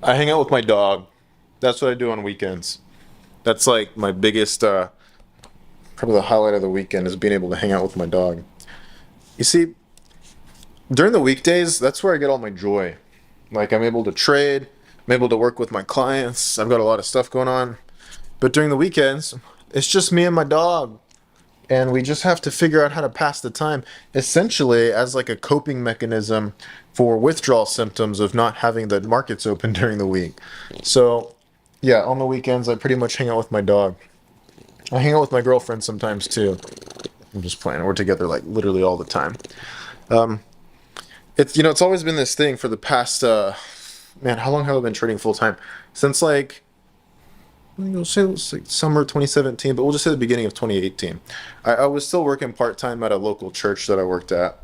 I hang out with my dog. That's what I do on weekends. That's like my biggest, probably the highlight of the weekend is being able to hang out with my dog. You see, during the weekdays, that's where I get all my joy. Like I'm able to trade, I'm able to work with my clients. I've got a lot of stuff going on. But during the weekends, it's just me and my dog. And we just have to figure out how to pass the time essentially as like a coping mechanism for withdrawal symptoms of not having the markets open during the week. So, yeah, on the weekends I pretty much hang out with my dog. I hang out with my girlfriend sometimes too. I'm just playing. We're together like literally all the time. Um, it's always been this thing for the past man, how long have I been trading full time? Since like we'll say it was like summer 2017, but we'll just say the beginning of 2018. I was still working part time at a local church that I worked at.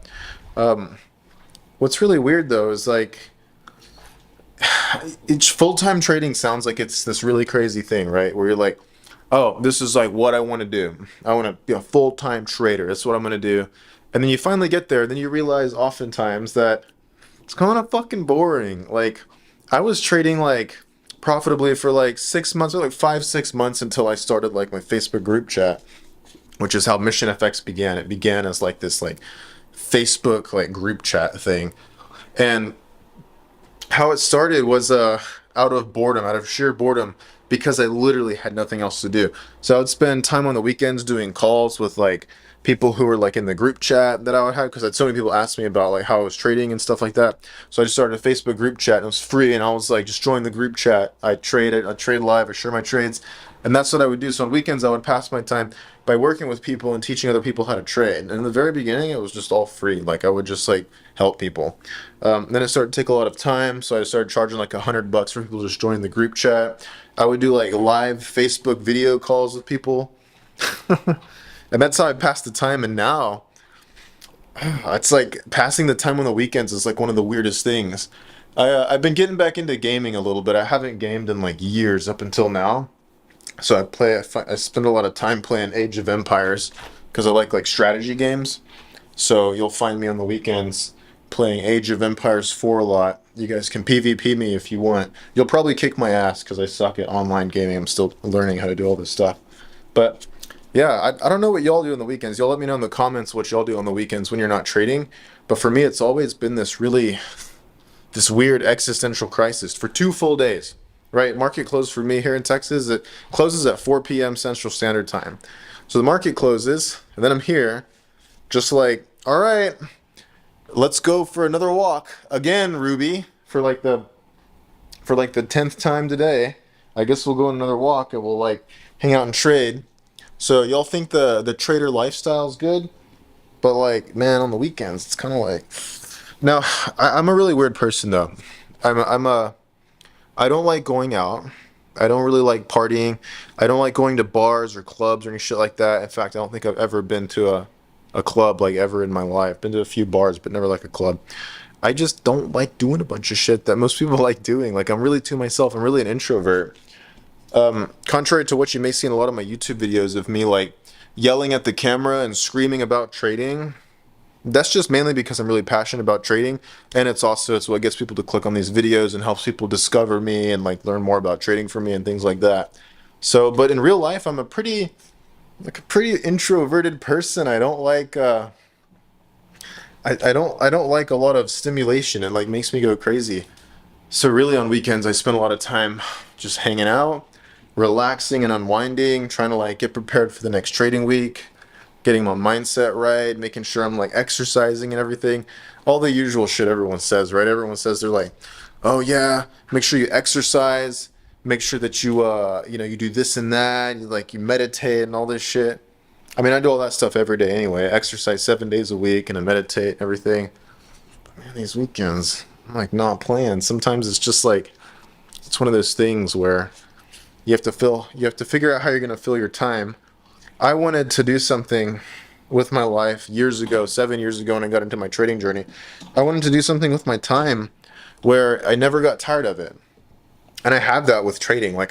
Um, what's really weird though is like each full time trading sounds like it's this really crazy thing, right? Where you're like, oh, this is like what I want to do. I want to be a full time trader. That's what I'm going to do. And then you finally get there, then you realize oftentimes that it's kind of fucking boring. Like, I was trading like profitably for like 6 months or like 5, 6 months until I started like my Facebook group chat, which is how Mission FX began. It began as like this like Facebook like group chat thing. And how it started was out of boredom, out of sheer boredom, because I literally had nothing else to do. So I would spend time on the weekends doing calls with like people who were like in the group chat that I would have because I had so many people ask me about like how I was trading and stuff like that. So I just started a Facebook group chat and it was free and I was like just join the group chat. I trade live, I share my trades, and that's what I would do. So on weekends I would pass my time by working with people and teaching other people how to trade. And in the very beginning it was just all free. Like I would just like help people. Then it started to take a lot of time, so I started charging like $100 for people just joining the group chat. I would do like live Facebook video calls with people, and that's how I passed the time. And now it's like passing the time on the weekends is like one of the weirdest things. I've been getting back into gaming a little bit. I haven't gamed in like years up until now. So I spend a lot of time playing Age of Empires because I like strategy games. So you'll find me on the weekends playing Age of Empires 4 a lot. You guys can PvP me if you want. You'll probably kick my ass because I suck at online gaming. I'm still learning how to do all this stuff. But yeah, I don't know what y'all do on the weekends. Y'all let me know in the comments what y'all do on the weekends when you're not trading. But for me, it's always been this weird existential crisis for 2 full days. Right, market closed for me here in Texas. It closes at 4 p.m. Central Standard Time. So the market closes, and then I'm here, just like, all right, let's go for another walk again, Ruby, for like the 10th time today. I guess we'll go on another walk and we'll like hang out and trade. So y'all think the trader lifestyle is good, but like man, on the weekends it's kind of like now I'm a really weird person though. I'm a I don't like going out. I don't really like partying. I don't like going to bars or clubs or any shit like that. In fact, I don't think I've ever been to a club like ever in my life. Been to a few bars, but never like a club. I just don't like doing a bunch of shit that most people like doing. Like I'm really to myself. I'm really an introvert. Contrary to what you may see in a lot of my YouTube videos of me like yelling at the camera and screaming about trading, that's just mainly because I'm really passionate about trading, and it's what gets people to click on these videos and helps people discover me and like learn more about trading from me and things like that. So, but in real life, I'm a pretty introverted person. I don't like I don't like a lot of stimulation. It like makes me go crazy. So really on weekends I spend a lot of time just hanging out, relaxing and unwinding, trying to like get prepared for the next trading week, getting my mindset right, making sure I'm like exercising and everything. All the usual shit everyone says, right? Everyone says they're like, "Oh yeah, make sure you exercise, make sure that you do this and that, you meditate and all this shit." I mean, I do all that stuff every day anyway. I exercise 7 days a week and I meditate and everything. Man, these weekends, I'm like not playing. Sometimes it's just like it's one of those things where you have to figure out how you're gonna fill your time. I wanted to do something with my life years ago, 7 years ago, when I got into my trading journey. I wanted to do something with my time where I never got tired of it, and I have that with trading. I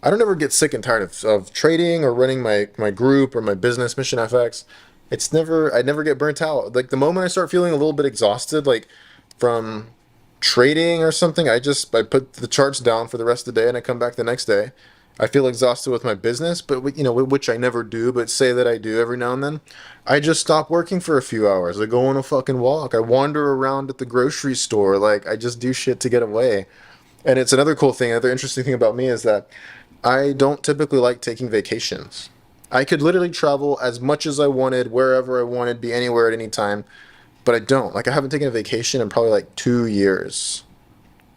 don't ever get sick and tired of trading or running my group or my business Mission FX. I never get burnt out. Like the moment I start feeling a little bit exhausted, like from trading or something, I put the charts down for the rest of the day and I come back the next day. I feel exhausted with my business, but which I never do, but say that I do every now and then. I just stop working for a few hours. I go on a fucking walk. I wander around at the grocery store. Like I just do shit to get away. And it's another cool thing. Another interesting thing about me is that I don't typically like taking vacations. I could literally travel as much as I wanted, wherever I wanted, be anywhere at any time, but I don't. Like I haven't taken a vacation in probably like 2 years.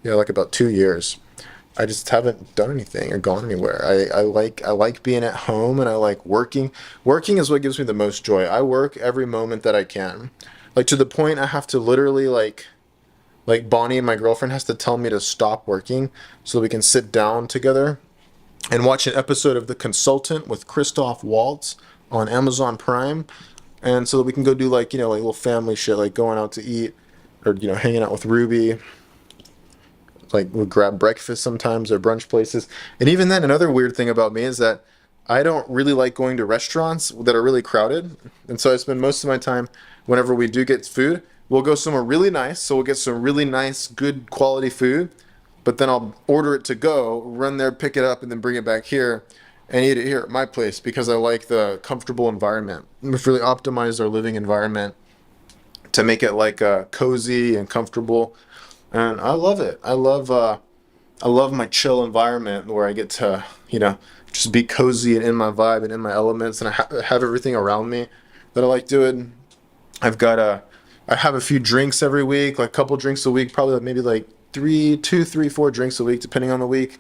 Yeah, like about 2 years. I just haven't done anything or gone anywhere. I like being at home and I like working. Working is what gives me the most joy. I work every moment that I can. Like to the point I have to literally like Bonnie, my girlfriend, has to tell me to stop working so we can sit down together and watch an episode of The Consultant with Christoph Waltz on Amazon Prime, and so that we can go do like little family shit, like going out to eat or hanging out with Ruby. Like we'll grab breakfast sometimes or brunch places. And even then, another weird thing about me is that I don't really like going to restaurants that are really crowded. And so I spend most of my time whenever we do get food, we'll go somewhere really nice. So we'll get some really nice, good quality food. But then I'll order it to go, run there, pick it up, and then bring it back here and eat it here at my place because I like the comfortable environment. We've really optimized our living environment to make it like cozy and comfortable, and I love it. I love my chill environment where I get to just be cozy and in my vibe and in my elements, and have everything around me that I like doing. I've got a I have a few drinks every week, like a couple drinks a week, probably like maybe like two, three, 4 drinks a week, depending on the week.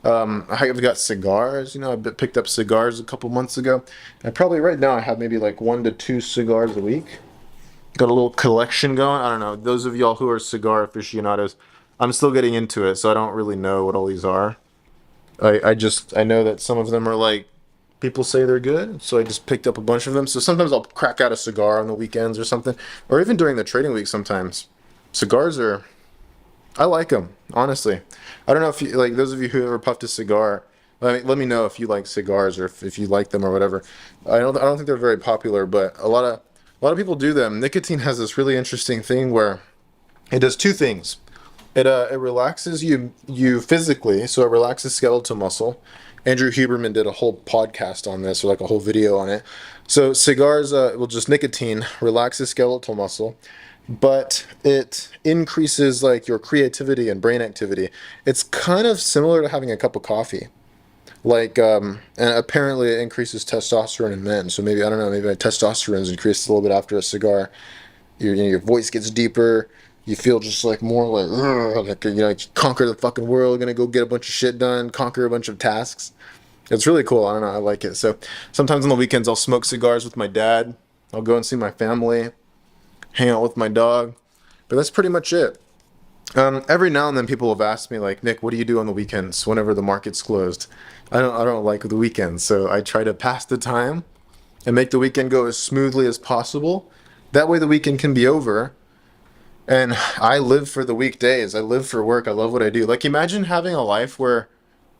I've got cigars. Picked up cigars a couple months ago. And probably right now I have maybe like 1 to 2 cigars a week. Got a little collection going. I don't know. Those of y'all who are cigar aficionados, I'm still getting into it, so I don't really know what all these are. I know that some of them are like people say they're good, so I just picked up a bunch of them. So sometimes I'll crack out a cigar on the weekends or something, or even during the trading week sometimes. Cigars are I like them, honestly. I don't know if you like those of you who ever puffed a cigar. Let me know if you like cigars or if you like them or whatever. I don't think they're very popular, but a lot of people do them. Nicotine has this really interesting thing where it does two things. It relaxes you physically, so it relaxes skeletal muscle. Andrew Huberman did a whole podcast on this, or like a whole video on it. So cigars, just nicotine relaxes skeletal muscle, but it increases like your creativity and brain activity. It's kind of similar to having a cup of coffee. And apparently it increases testosterone in men. So maybe I don't know, maybe my testosterone's increased a little bit after a cigar. Your voice gets deeper. You feel just like more like, "Ugh," like conquer the fucking world, gonna go get a bunch of shit done, conquer a bunch of tasks. It's really cool. I don't know. I like it. So sometimes on the weekends I'll smoke cigars with my dad. I'll go and see my family, hang out with my dog. But that's pretty much it. Every now and then people have asked me like, Nick, what do you do on the weekends whenever the market's closed? I don't like the weekends, so I try to pass the time and make the weekend go as smoothly as possible. That way the weekend can be over. And I live for the weekdays. I live for work. I love what I do. Like imagine having a life where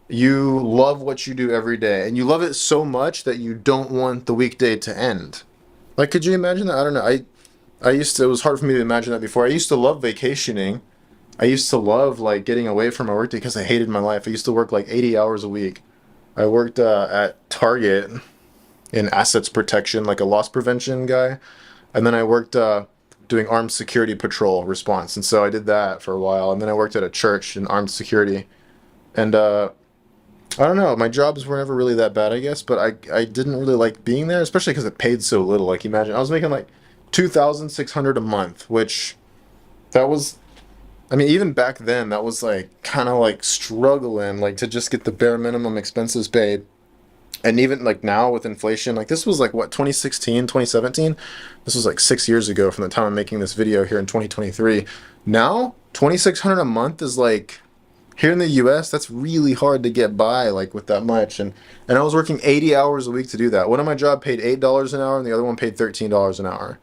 you love what you do every day and you love it so much that you don't want the weekday to end. Like could you imagine that? I don't know. It was hard for me to imagine that before. I used to love vacationing. I used to love like getting away from my workday because I hated my life. I used to work like 80 hours a week. I worked at Target in assets protection, like a loss prevention guy, and then I worked doing armed security patrol response, and so I did that for a while, and then I worked at a church in armed security, and I don't know, my jobs were never really that bad, I guess, but I didn't really like being there, especially because it paid so little. Like imagine I was making like 2,600 a month, which that was I mean, even back then, that was like kind of like struggling, like to just get the bare minimum expenses paid. And even like now with inflation, like this was like what, 2016, 2017? This was like 6 years ago from the time I'm making this video here in 2023. Now, 2,600 a month is like, here in the US, that's really hard to get by like with that much. And I was working 80 hours a week to do that. One of my job paid $8 an hour and the other one paid $13 an hour.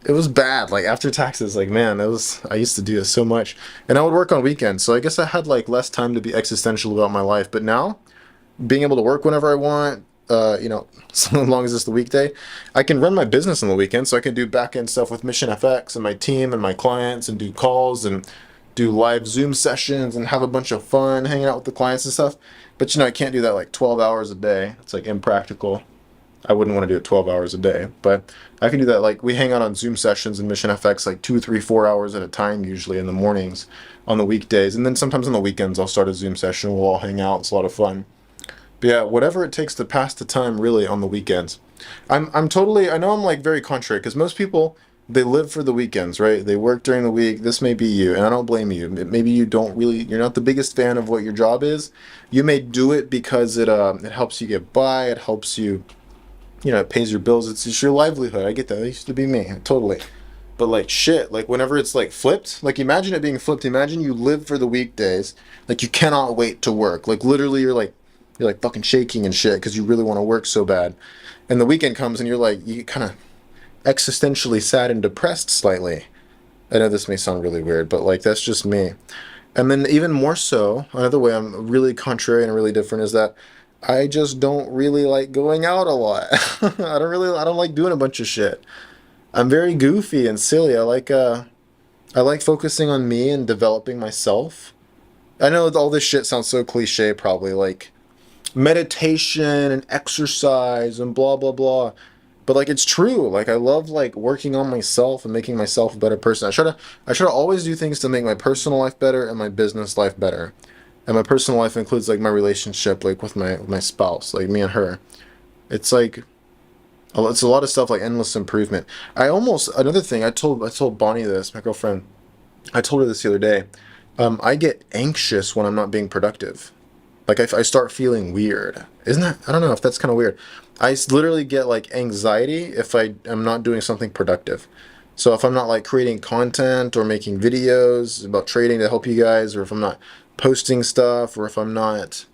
It was bad. Like after taxes, like man, I used to do this so much. And I would work on weekends. So I guess I had like less time to be existential about my life. But now, being able to work whenever I want, so long as it's the weekday, I can run my business on the weekend. So I can do back end stuff with Mission FX and my team and my clients and do calls and do live Zoom sessions and have a bunch of fun hanging out with the clients and stuff. But I can't do that like 12 hours a day. It's like impractical. I wouldn't want to do it 12 hours a day, but I can do that. Like we hang out on Zoom sessions in Mission FX like 2, 3, 4 hours at a time, usually in the mornings on the weekdays. And then sometimes on the weekends, I'll start a Zoom session. We'll all hang out. It's a lot of fun. But yeah, whatever it takes to pass the time really on the weekends. I'm totally, I know I'm like very contrary because most people, they live for the weekends, right? They work during the week. This may be you, and I don't blame you. Maybe you don't really, you're not the biggest fan of what your job is. You may do it because it helps you get by. It helps you, it pays your bills. It's just your livelihood. I get that. That used to be me, totally. But like shit, like whenever it's like flipped, like imagine it being flipped. Imagine you live for the weekdays, like you cannot wait to work. Like literally, you're like fucking shaking and shit because you really want to work so bad. And the weekend comes and you're like, you kind of existentially sad and depressed slightly. I know this may sound really weird, but like that's just me. And then even more so, another way I'm really contrary and really different is that I just don't really like going out a lot. I don't like doing a bunch of shit. I'm very goofy and silly. I like focusing on me and developing myself. I know all this shit sounds so cliche probably like meditation and exercise and blah blah blah. But like it's true. Like I love like working on myself and making myself a better person. I try to always do things to make my personal life better and my business life better. And my personal life includes like my relationship like with my spouse, like me and her. It's like it's a lot of stuff like endless improvement. I almost another thing I told Bonnie this, my girlfriend. I told her this the other day. I get anxious when I'm not being productive. Like I start feeling weird. Isn't that? I don't know if that's kind of weird. Literally get like anxiety if I am not doing something productive. So if I'm not like creating content or making videos about trading to help you guys, or if I'm not posting stuff, or if I'm not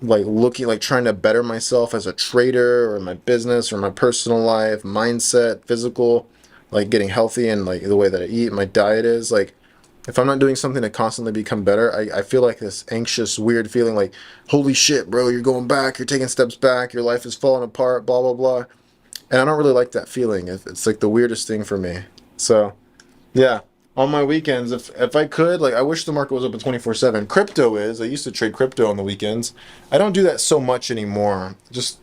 like looking like trying to better myself as a trader or my business or my personal life, mindset, physical, like getting healthy and like the way that I eat, my diet is like if I'm not doing something to constantly become better, I feel like this anxious, weird feeling like, holy shit, bro, you're going back, you're taking steps back, your life is falling apart, blah, blah, blah. And I don't really like that feeling. It's like the weirdest thing for me. So, yeah, on my weekends, if I could, like, I wish the market was open 24/7. Crypto is. I used to trade crypto on the weekends. I don't do that so much anymore. Just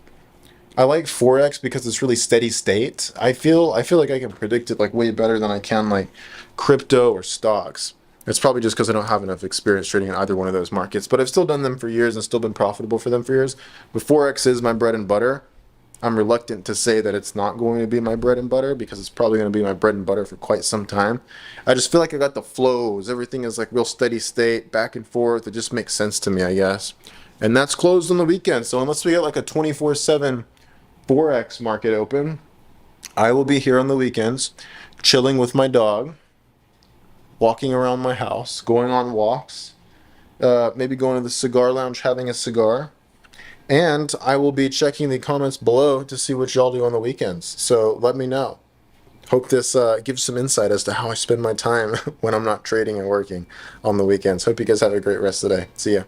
I like Forex because it's really steady state. I feel like I can predict it like way better than I can like crypto or stocks. It's probably just because I don't have enough experience trading in either one of those markets, but I've still done them for years and still been profitable for them for years. But Forex is my bread and butter. I'm reluctant to say that it's not going to be my bread and butter because it's probably going to be my bread and butter for quite some time. I just feel like I got the flows. Everything is like real steady state, back and forth. It just makes sense to me, I guess. And that's closed on the weekend. So unless we get like a 24/7 Forex market open, I will be here on the weekends, chilling with my dog, walking around my house, going on walks, maybe going to the cigar lounge, having a cigar. And I will be checking the comments below to see what y'all do on the weekends. So let me know. Hope this gives some insight as to how I spend my time when I'm not trading and working on the weekends. Hope you guys have a great rest of the day. See ya.